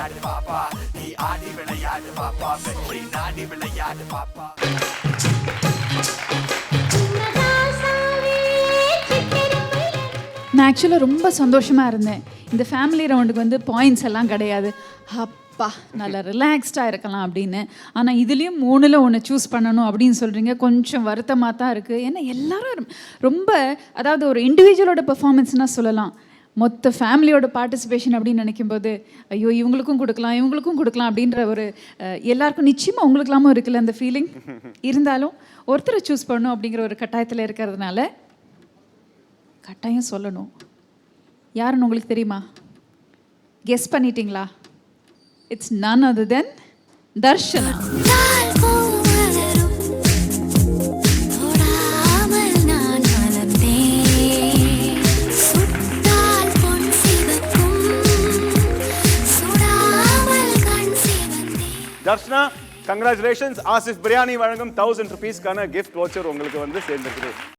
விளையாடு பாப்பா, நீ ஆடி விளையாடு பாப்பா, வெற்றி நாடி விளையாடு பாப்பா. நான் ஆக்சுவலாக ரொம்ப சந்தோஷமாக இருந்தேன். இந்த ஃபேமிலி ரவுண்டுக்கு வந்து பாயிண்ட்ஸ் எல்லாம் கிடையாது, அப்பா நல்லா ரிலாக்ஸ்டாக இருக்கலாம் அப்படின்னு. ஆனால் இதுலேயும் 3ல் 1 சூஸ் பண்ணணும் அப்படின்னு சொல்கிறீங்க, கொஞ்சம் வருத்தமாக தான் இருக்குது. ஏன்னா எல்லாரும் ரொம்ப, அதாவது ஒரு இண்டிவிஜுவலோட பெர்ஃபார்மன்ஸ்னால் சொல்லலாம், மொத்த ஃபேமிலியோட பார்ட்டிசிபேஷன் அப்படின்னு நினைக்கும்போது ஐயோ இவங்களுக்கும் கொடுக்கலாம் இவங்களுக்கும் கொடுக்கலாம் அப்படின்ற ஒரு எல்லாருக்கும் நிச்சயமாக உங்களுக்கெல்லாமும் இருக்குல்ல அந்த ஃபீலிங். இருந்தாலும் ஒருத்தரை சூஸ் பண்ணணும் அப்படிங்கிற ஒரு கட்டாயத்தில் இருக்கிறதுனால கட்டாயம் சொல்லணும். யாருன்னு உங்களுக்கு தெரியுமா? கெஸ் பண்ணிட்டீங்களா? It's none other than Darshana. Darshana, congratulations. Asif biryani வழங்கும் 1000 rupees கிஃப்ட் வவுச்சர் உங்களுக்கு வந்து சேர்ந்துருக்குது.